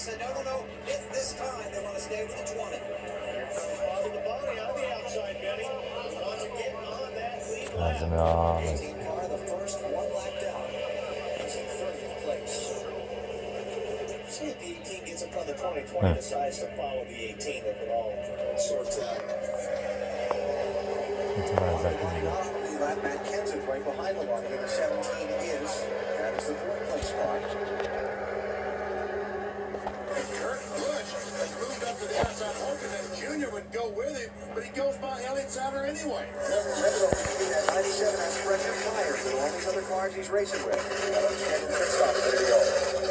said, no, this time they want to stay with the 20. Follow the body on the outside, Benny. Wants to get on that lead lap. 18 car, the first one lap down. He's in 30th place. See if the 18 gets in front of the 20 decides to follow the 18, if it all sorts out. Matt Kenseth right behind the line. The 17 is. That is the 4th place car. Kurt Busch has moved up to the outside, hoping that Junior would go with him, but he goes by Elliott Sadler anyway. Remember, that 97 has fresher tires than all these other cars he's racing with. There you go.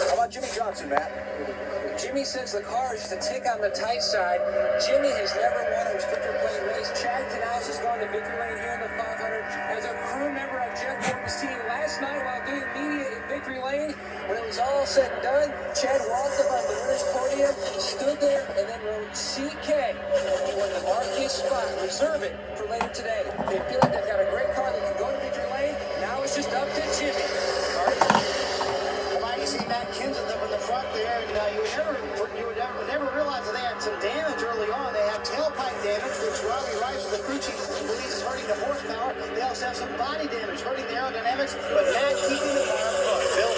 How about Jimmy Johnson, Matt? Jimmy says the car is just a tick on the tight side. Jimmy has never won a restrictor plate race. Chad Canals has gone to victory lane here in the 500 as a crew member of Jeff Gordon's team last night while doing media in victory lane. When it was all said and done, Chad walked up on the winner's podium, stood there, and then wrote CK. He won the marquee spot. Reserve it for later today. They feel like they've got a great car that can go to victory lane. Now it's just up to Jimmy. You see Matt Kenseth up in the front there, and you would never realize that they had some damage early on. They have tailpipe damage, which Robbie Rice of the crew chief believes is hurting the horsepower. They also have some body damage, hurting the aerodynamics, but Matt keeping the car afloat. Bill,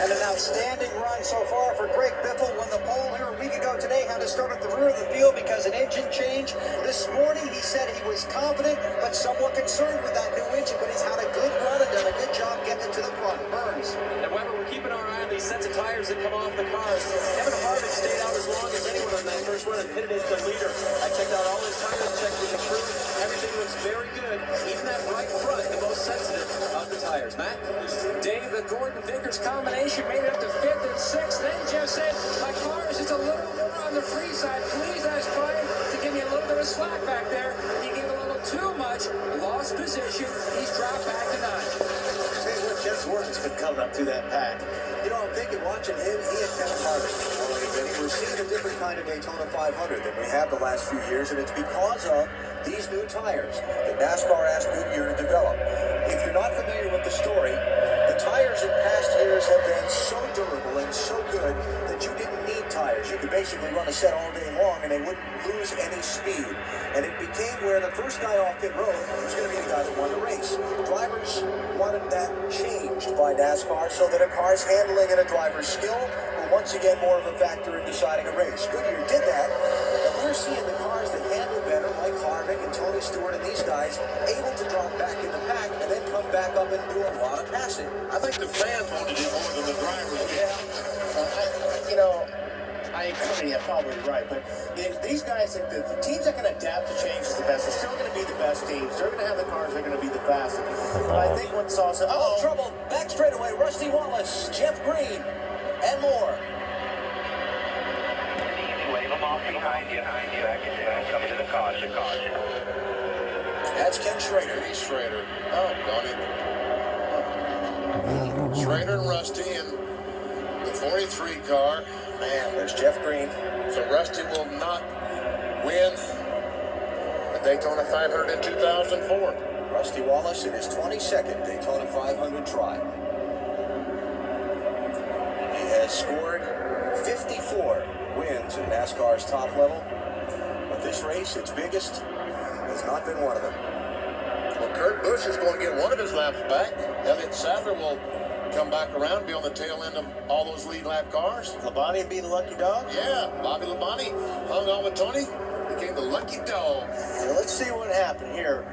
And an outstanding run so far for Greg Biffle. Won the pole here a week ago today. Had to start at the rear of the field because an engine change. This morning he said he was confident, but somewhat concerned with that new engine. But he's had a good run and done a good job getting it to the front. Burns. And Weber, we're keeping our eye on these sets of tires that come off the cars. Kevin Harvick stayed out as long as anyone on that first run and pitted as the leader. I checked out all his tires, checked with the crew. Everything looks very good. Even that right front, the most sensitive of the tires. Matt? Dave, the Gordon-Vickers combination made it up to 5th and 6th. Then Jeff said, my car is just a little more on the free side. Please ask Brian to give me a little bit of slack back there. He gave a little too much, lost position. He's dropped back to 9. Jeff Gordon's been coming up through that pack. You know, I'm thinking, watching him, he and Kevin Harvick. We're seeing a different kind of Daytona 500 than we have the last few years, and it's because of these new tires that NASCAR asked Goodyear to develop. If you're not familiar with the story, the tires in past years have been so durable and so good that you didn't need tires. You could basically run a set all day long and they wouldn't lose any speed. And it became where the first guy off pit road was going to be the guy that won the race. Drivers wanted that changed by NASCAR so that a car's handling and a driver's skill were once again more of a factor in deciding a race. Goodyear did that, and we're seeing the cars that handle better, like Harvick and Tony Stewart and these guys, able to drop back in the pack and then come back up and do a lot of passing. I think the fans wanted it more than the drivers. I mean, you're probably right, but these guys, the teams that can adapt to change is the best. They're still going to be the best teams. They're going to have the cars that are going to be the fastest. But I think what's also... Oh, trouble. Back straightaway. Rusty Wallace, Jeff Green, and more. Wave them off behind you. Coming to the caution. That's Ken Schrader. Schrader. Oh, gone in. Schrader and Rusty in the 43 car. Man, there's Jeff Green. So Rusty will not win the Daytona 500 in 2004. Rusty Wallace in his 22nd Daytona 500 try. He has scored 54 wins at NASCAR's top level. But this race, its biggest, has not been one of them. Well, Kurt Busch is going to get one of his laps back. Elliott Sadler will come back around, be on the tail end of all those lead lap cars. Labonte would be the lucky dog? Yeah, Bobby Labonte hung on with Tony, became the lucky dog. Well, let's see what happened here.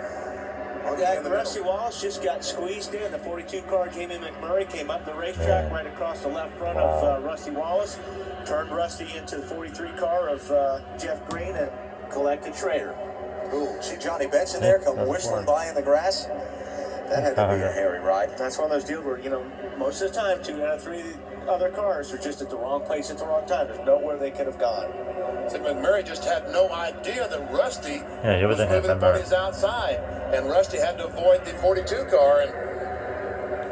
Rusty Wallace just got squeezed in. The 42 car, Jamie McMurray, came up the racetrack right across the left front of Rusty Wallace, turned Rusty into the 43 car of Jeff Green and collected Schrader. Ooh, see Johnny Benson there come whistling by in the grass? That had to be a hairy ride. That's one of those deals where, most of the time, 2 out of 3 other cars are just at the wrong place at the wrong time. There's nowhere they could have gone. So McMurray just had no idea that Rusty was moving up on his outside, and Rusty had to avoid the 42 car. And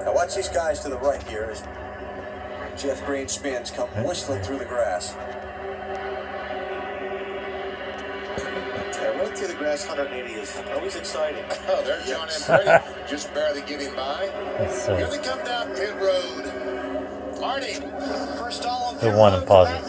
now watch these guys to the right here as Jeff Green spins, come whistling through the grass. Running through the grass 180 is always exciting. Oh, there's John Andretti just barely getting by. Here they come down pit road. Marty. Who won and paused it.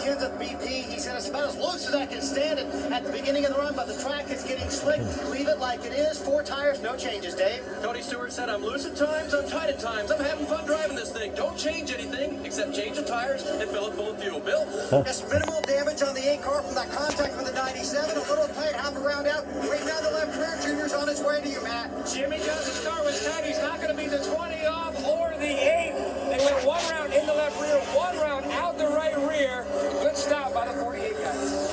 No changes, Dave. Tony Stewart said, I'm loose at times, I'm tight at times, I'm having fun driving this thing. Don't change anything except change the tires and fill it full of fuel. Bill? Just minimal damage on the 8 car from that contact with the 97. A little tight, hop around out. Wait down the left rear. Junior's on his way to you, Matt. Jimmy Johnson's car was tagged. He's not going to be the 20 off or the 8. They went 1 round in the left rear, 1 round out the right rear. Good stop by the 48 guys.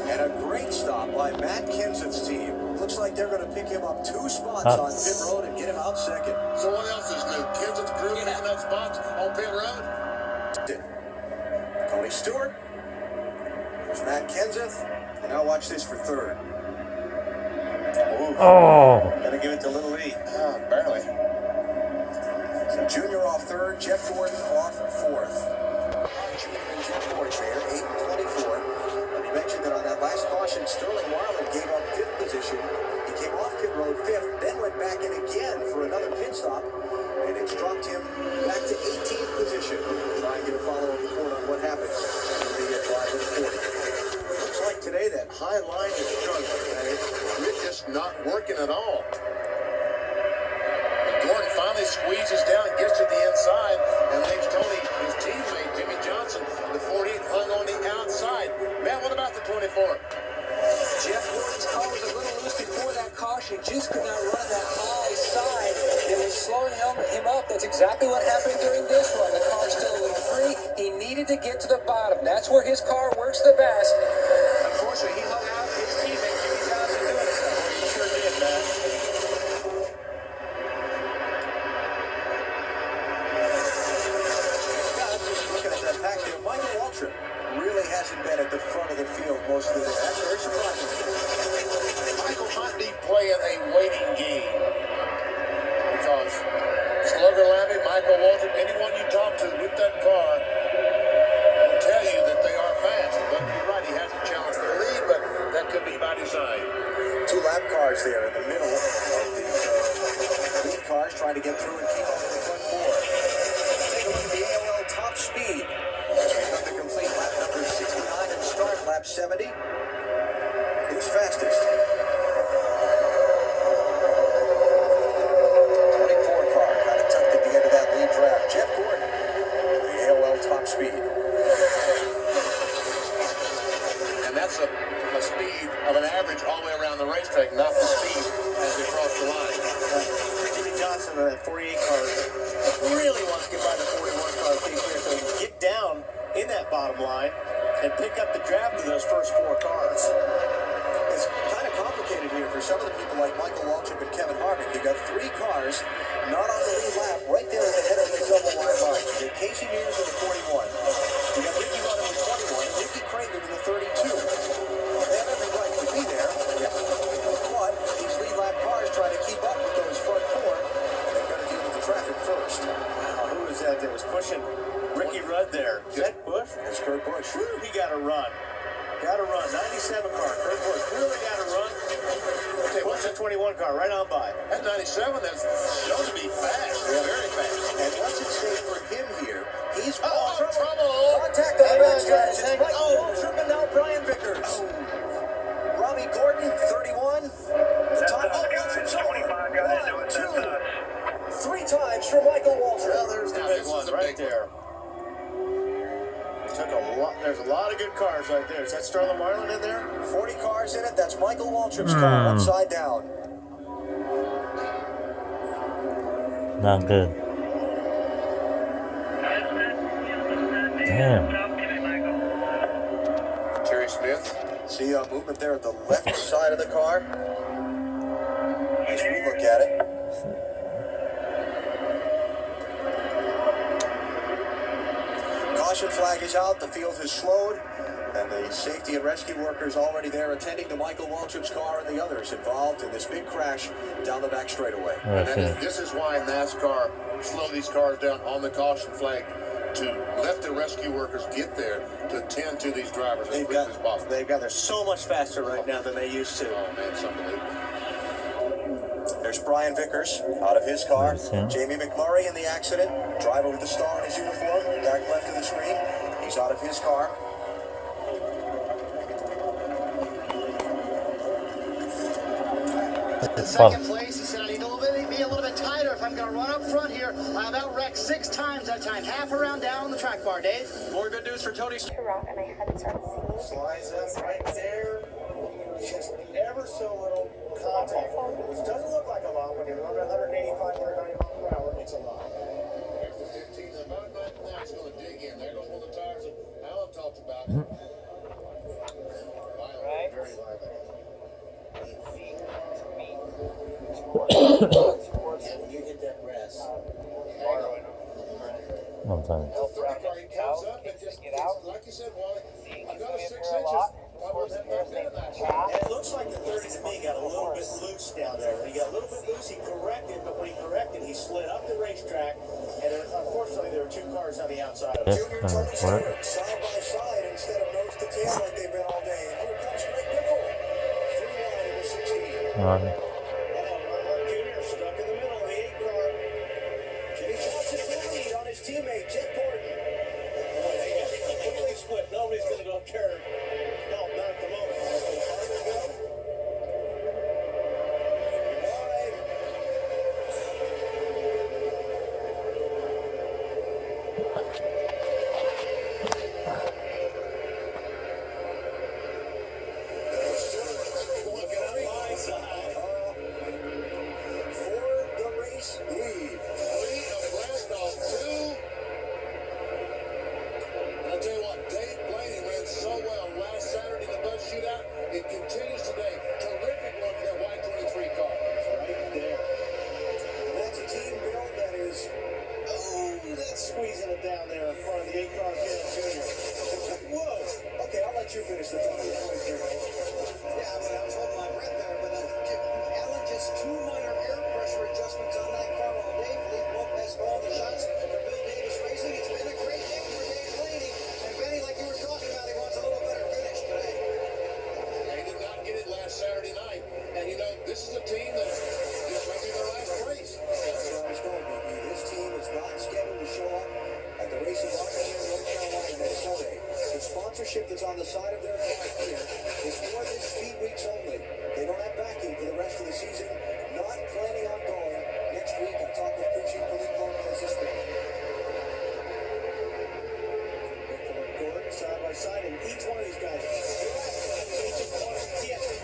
And a great stop by Matt Kenseth's team. Looks like they're going to pick him up 2 spots on pit road and get him out second. So what else is new? Kenseth crew picking up spots on pit road? Tony Stewart. There's Matt Kenseth. And now watch this for third. Gotta give it to Little E. Barely. So Junior off third, Jeff Gordon off fourth. Junior and Jeff Gordon there, 8 and 24. And you mentioned that on that last caution, Sterling Marlin gave up 5th position. He came off pit road 5th, then went back in again for another pit stop. And it's dropped him back to 18th position. Try and get a follow-up report on what happened in the drive of the 40. Looks like today that high line is struggling. It's just not working at all. And Gordon finally squeezes down, gets to the inside, and leaves Tony, his teammate, Jimmy Johnson, the 48 hung on the outside. Matt, what about the 24? Jeff Gordon's car was a little loose before that caution. Just could not run that high side. It was slowing him up. That's exactly what happened during this run. The car's still a little free. He needed to get to the bottom. That's where his car works the best. Unfortunately, he hung out his teammate, Jimmy Johnson, doing it. He sure did, Matt. Just looking at that pack here, Michael Waltrip really hasn't been at the front of the field most of the day. That's very surprising. Michael might be playing a waiting game. Because Slugger Lavey, Michael Waltrip, anyone you talk to with that car will tell you that they are fast. But you're right, he hasn't challenged for the lead, but that could be by design. 2 lap cars there in the middle of the lead cars trying to get through and keep up with the front 4. Take a look at the AOL top speed. As we come to complete lap number 69 and start lap 70. Who's fastest? 24 car, kind of tucked at the end of that lead draft. Jeff Gordon, the AOL top speed. And that's a speed of an average all the way around the racetrack, not the speed as they cross the line. Jimmy Johnson on that 48 car really wants to get by the 41 car case here so he can get down in that bottom line and pick up the draft of those first 4 cars. It's kind of complicated here for some of the people like Michael Waltrip and Kevin Harvick. You got 3 cars not on the lead lap right there at the head of the double wide lines. You got Casey Mears in the 41. You got Ricky Rudd in the 21 and Ricky Craven in the 32. They have every right to be there. But these lead lap cars trying to keep up with those front 4. They've got to deal with the traffic first. Wow, who was that was pushing Ricky Rudd there? Is that Busch? That's Kurt Busch. Whew, he got to run. Got to run. 97 car. Kurt Busch really got to run. Okay, what's the 21 car? Right on by. That 97, that's shown to be fast. Very fast. And what's at stake for him here? He's trouble. Contact on the backstretch. It's Mike Waltrip and now Brian Vickers. Robbie Gordon, 31. The time. Waltrip's on. 1, 2, 3 times for Michael Waltrip. Well, there's the Now, big this one is a right big there. Took a lot. There's a lot of good cars right there. Is that Sterling Marlin in there? 40 cars in it. That's Michael Waltrip's car, upside down. Not good. Damn. Terry Smith. See movement there at the left side of the car. As we look at it. Caution flag is out. The field has slowed. And the safety and rescue workers already there attending to Michael Waltrip's car and the others involved in this big crash down the back straightaway. And this is why NASCAR slow these cars down on the caution flag to let the rescue workers get there to attend to these drivers as quickly as possible. They're so much faster right now than they used to. Oh man, it's unbelievable. There's Brian Vickers out of his car. There's him. Jamie McMurray in the accident. Driver with the star in his uniform. Back left of the screen. He's out of his car. in second place. He said, I need to be a little bit tighter if I'm going to run up front here. I've out-wrecked 6 times that time. Half a round down on the track bar, Dave. More good news for Tony. To rock, and I hadn't started singing. Slides up right there. Just ever so little contact, which doesn't look like a lot when you're under 185, 190 miles per hour. It's a lot. There's the 15. About 99 is going to dig in. There goes one of the tires that Alan talked about. Right. Very violent. When you hit that grass. I'm sorry. The 30 car, he comes up and just, like you said, Wally, I got a 6 inches. I wasn't back there that time. It looks like the 30 to me got a little bit loose down there. When he got a little bit loose, he corrected, but when he corrected, he slid up the racetrack, and unfortunately, there were 2 cars on the outside of it. Junior Tony Stewart, side by side instead of nose to tail like they've been all day. And here comes Greg Biffle. 3 wide in the 16. Junior stuck in the middle of the 8 car. Jimmy Johnson in the lead on his teammate, Jeff Gordon. Completely split. Nobody's going to go care. No, not at the moment. It continues today. Terrific run for that white 23 car. Right there. And that's a team build that is, That's squeezing it down there in front of the 8 car Junior. whoa. Okay, I'll let you finish the thought. Yeah, I was holding my breath there, but Alan, just 2 minor air pressure adjustments on that car all day. Felipe Lopez called the shots for Bill Davis Racing. It's been a great day for Dave Blaney. And Benny, like you were talking about, he wants a little better finish today. They did not get it last Saturday night. And you know, this is a team that is making their last race. That's where I was going, BB. This team is not scheduled to show up at the racing market here in North Carolina next Sunday. The sponsorship that's on the side of their car here is for this speed weeks only. They don't have backing for the rest of the season. Not planning on going next week. I talked with crew chief Felipe Lopez this morning. Gordon side by side, and each one of these guys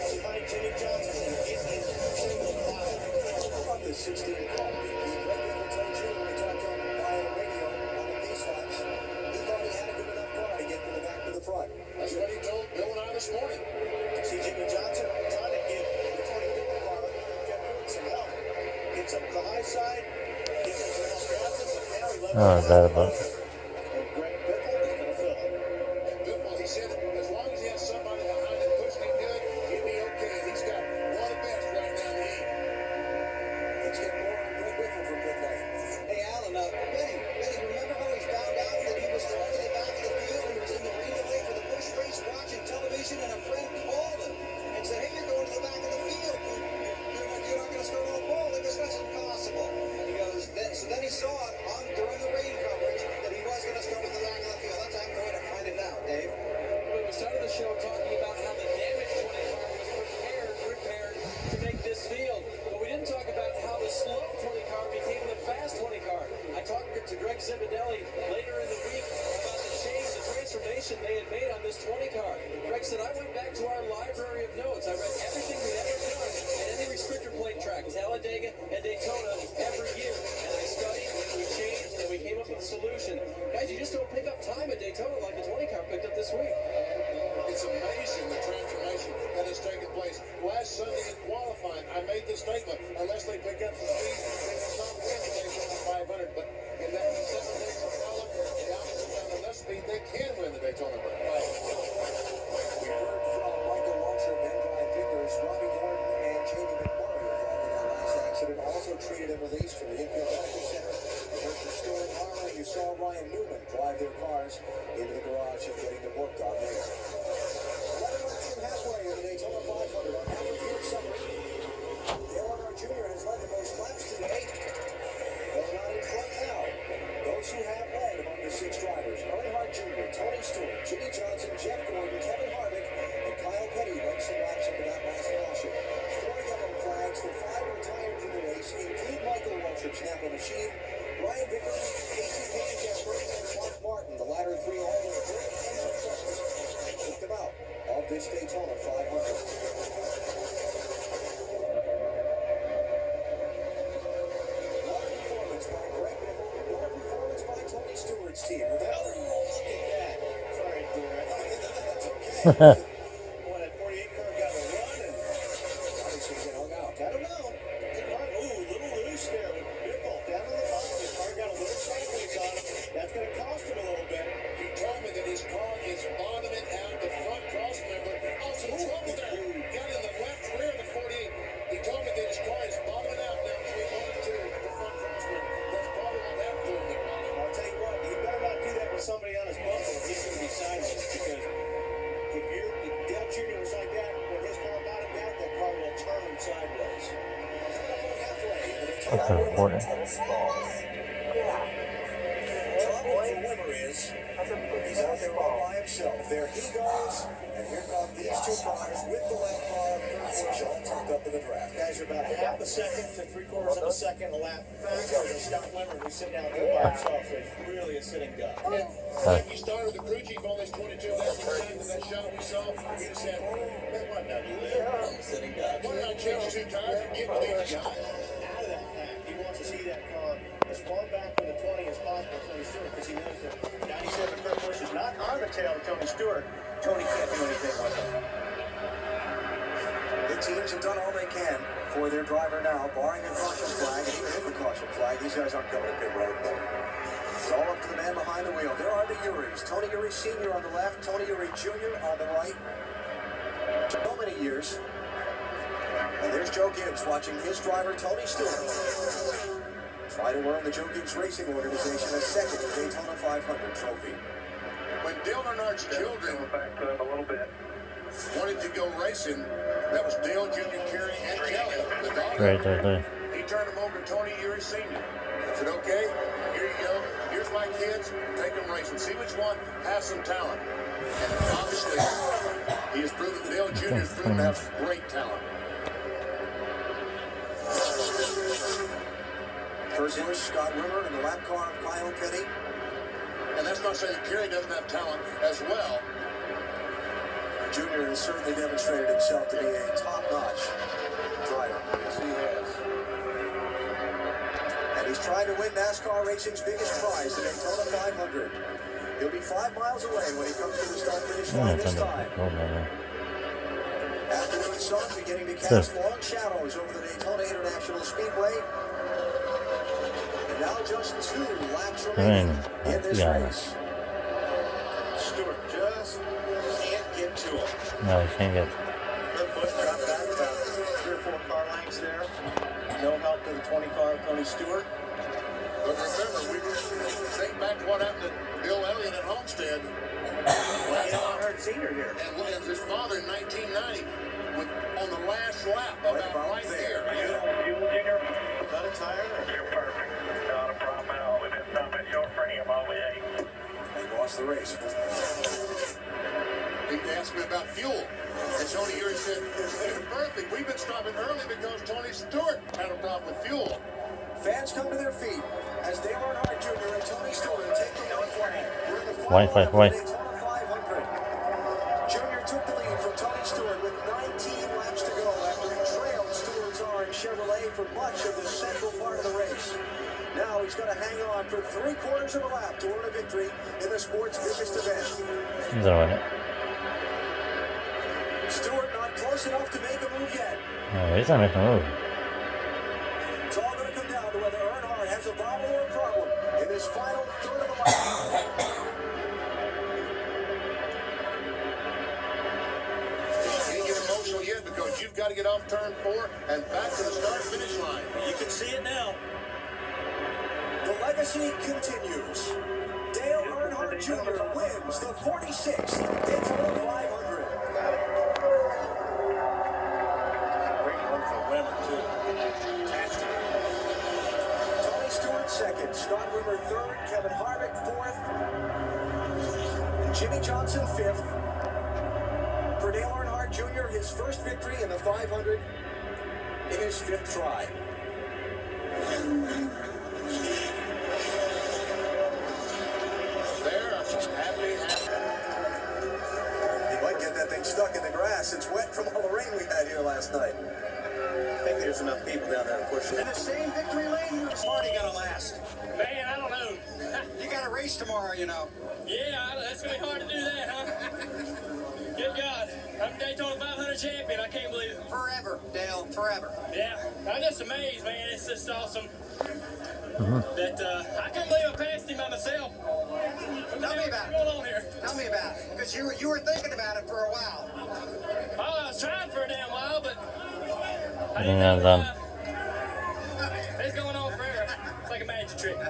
behind Jimmy Johnson and get in single file. How about this 16 car? Greg Biffle told you when we talked to him via the radio on the pace laps, he thought he had a good enough car to get from the back to the front. That's what he told Bill and I this morning. See Jimmy Johnson trying to give the 20 car Jeff Gordon some help. Gets up the high side, gets up to the Johnson, but now he levels that about and Greg Biffle is going to fill it. And Biffle, he said, as long as he has somebody behind him pushing him good, he'll be okay. And he's got one of the best right now in the heat. Let's get more on Greg Biffle from pit lane. Hey, Alan, Benny, remember how he found out that he was going to the back of the field? He was in the rain delay for the Busch race watching television, and a friend called him and said, hey, you're going to the back of the field. You're not going to start on the pole. He goes, that's impossible. He goes, then he saw it during the rain coverage that he was going to start at the back of the field. That's how I'm going to find it out, Dave. We started the show talking about how the damaged 20 car was repaired to make this field. But we didn't talk about how the slow 20 car became the fast 20 car. I talked to Greg Zibadelli later in the week about the change, the transformation they had made on this 20 car. Greg said, I went back to our library of notes. I read everything we'd ever done at any restrictor plate track, Talladega and Daytona, every year. And I studied, and we changed, and we came up with a solution. Guys, you just don't pick up time at Daytona like the 20 car picked up this week. It's amazing the transformation that has taken place. Last Sunday in qualifying, I made this statement. Unless they pick up some speed, they will not win the Daytona 500. But in that 7 days of follow, down to enough speed, they can win the Daytona 500. We heard from Michael Waltrip and Brian Vickers, Robbie Gordon, and Jamie McMurray involved in that last accident. Also treated and released from the infield medical center. We heard from Sterling Harlan. You saw Ryan Newman drive their cars into the garage and getting them worked on there. 11 laps from halfway in the Daytona 500 on Albert Field Summit. Dale Earnhardt Jr. has led the most laps today. They're not in front now. Those who have led among the 6 drivers, Earnhardt Jr., Tony Stewart, Jimmy Johnson, Jeff Gordon, Kevin Harvick, and Kyle Petty led some laps into that last caution. 4 yellow flags. The 5 Well, that 48 car got a run and obviously get hung out. I don't know. Ooh, little loose there with Bickle down to the bottom. The car got a little sideways on him. That's going to cost him a little bit. He told me that his car is bottoming out the front cross member. Oh, some trouble there. Got in the left rear of the 48. He told me that his car is bottoming out now between 1 and 2, the front cross member. That's probably what happened to him there. I'll tell you what, you better not do that with somebody on his bumper if he's going to be sideways, because if Dale Jr. was like that when his car bottomed out, that car will turn sideways. That's important. He's out there all by himself. There he goes, and here come these two cars with the lap car, all tucked up in the draft. Guys are about a half a second to 3/4 of a second a lap faster than Scott Wimmer, who's sitting out there by himself. So it's really a sitting duck. When you started the crew chief on this 22, that's exactly that shot we saw. He said, man, why not do that? I'm sitting down. Why not change 2 tires and get with these guys? Out of that pack, he wants to see that car as far back from the 20 as possible, Tony Stewart, because he knows that 97 Kurt Busch is not on the tail of Tony Stewart. Tony can't do anything with it. The teams have done all they can for their driver now, barring a caution flag, and even if a caution flag, these guys aren't coming to pit road. It's all up to the man behind the wheel. There are the Uries. Tony Uri Sr. on the left, Tony Uri Jr. on the right. So many years. And there's Joe Gibbs watching his driver, Tony Stewart, try to earn the Joe Gibbs Racing Organization a second Daytona 500 trophy. When Dale Earnhardt's children wanted to go racing, that was Dale Jr., Kerry, and Kelly, the daughter. Right there. He turned them over to Tony Uri Sr. I said, okay, here you go. Here's my kids. Take them racing. See which one has some talent. And obviously, he has proven, Dale Jr. has proven to have great talent. Kurt Busch, Scott Wimmer, and the lap car of Kyle Petty. And that's not saying that Kerry doesn't have talent as well. Junior has certainly demonstrated himself to be a top-notch driver. Yes, he has. And he's trying to win NASCAR racing's biggest prize, the Daytona 500. He'll be 5 miles away when he comes to the start-finish line this time. Afternoon sun beginning to cast long shadows over the Daytona International Speedway. And now just 2 laps remaining in this race. Stewart just can't get to him. No, you can't get. Kurt Busch dropped back about 3 or 4 car lengths there. No help to the 20 car of Tony Stewart. But remember, we think back to what happened to Bill Elliott at Homestead. Well, Earnhardt Sr. here. And his father in 1990 on the last lap, about right there. Got a tire? You're perfect. Not a problem at all. We didn't stop at your frame all the way. He lost the race. He asked me about fuel. And Tony Uri said, you're perfect. We've been stopping early because Tony Stewart had a problem with fuel. Fans come to their feet as Dale Earnhardt Jr. and Tony Stewart take the lead flag. We're in the final lap of the Daytona 500. Jr. took the lead from Tony Stewart with 19 laps to go after he trailed Stewart's orange Chevrolet for much of the central part of the race. Now he's going to hang on for 3/4 of a lap to earn a victory in the sport's biggest event. Stewart not close enough to make a move yet. No, he's not making a move. It's all going to come down to whether Earnhardt has a bobble or a problem in this final third of the lap. Can't get emotional yet because you've got to get off turn 4 and back to the start-finish line. You can see it now. The legacy continues. Dale Earnhardt Jr. wins the 46th Daytona 500. Great run for Wimmer, too. Fantastic. Tony Stewart second, Scott Wimmer third, Kevin Harvick fourth, and Jimmy Johnson fifth. For Dale Earnhardt Jr., his first victory in the 500 in his 5th try. He might get that thing stuck in the grass. It's wet from all the rain we had here last night. I think there's enough people down there to push it. In the same victory lane, who's party gonna last? Man, I don't know. You got a race tomorrow, you know. Yeah, that's going to be hard to do that, huh? Get Daytona 500 champion. I can't believe it. Forever, Dale, forever. Yeah, I'm just amazed, man. It's just awesome that I couldn't believe I passed him by myself. Tell me about What's going on here? Tell me about it, because you were thinking about it for a while. Oh, I was trying for a damn while, but I Didn't didn't have know. them. It's going on forever. It's like a magic trick. I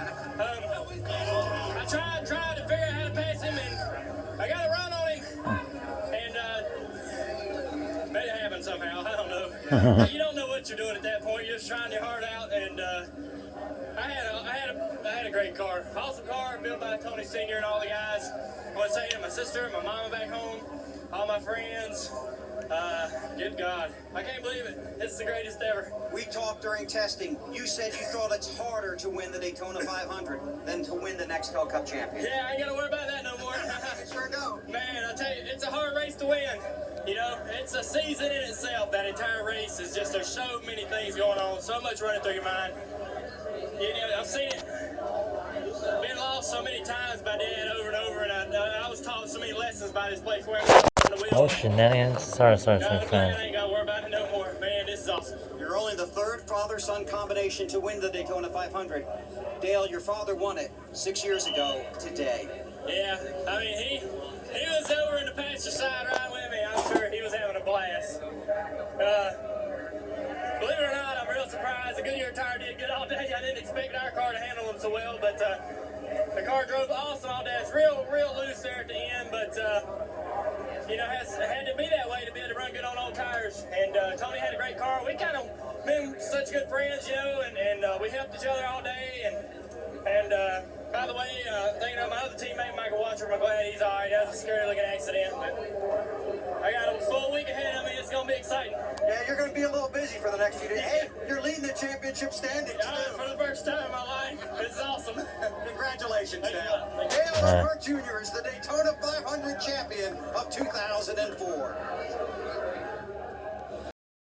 tried to figure out how to pass him, and I got a run on him, and made it happen somehow. I don't know. You don't know what you're doing at that point. You're just trying your heart out, and I had a great car. Awesome car built by Tony Sr. and all the guys. I want to say to my sister, my mama back home, all my friends. Good God. I can't believe it. This is the greatest ever. We talked during testing. You said you thought it's harder to win the Daytona 500 than to win the Nextel Cup champion. Yeah, I ain't got to worry about that no more. Sure don't. Man, I tell you, it's a hard race to win. You know, it's a season in itself. That entire race is just, there's so many things going on, so much running through your mind. You know, I've seen it. Been lost so many times by Dad over and over, and I was taught so many lessons by this place where I'm the wheel. Oh, shenanigans. Sorry. No, man, I ain't got to worry about it no more. Man, this is awesome. You're only the third father-son combination to win the Daytona 500. Dale, your father won it 6 years ago today. Yeah, I mean, he was over in the passenger side riding with me. I'm sure he was having a blast. Believe it or not, I'm real surprised. The Goodyear tire did good all day. I didn't expect our car to handle them so well, but the car drove awesome all day. It's real loose there at the end, but you know, it had to be that way to be able to run good on old tires. And Tony had a great car. We kind of been such good friends, you know, and we helped each other all day. And by the way, thinking of my other teammate, Michael Watcher, I'm glad he's all right. That was a scary looking accident, but I got a full week ahead of me. It's going to be exciting. Yeah, you're going to be a little busy for the next few days. Hey, you're leading the championship standings, too. For the first time in my life. This is awesome. Congratulations, Dale. Thank Dale Earnhardt Jr. is the Daytona 500 champion of 2004.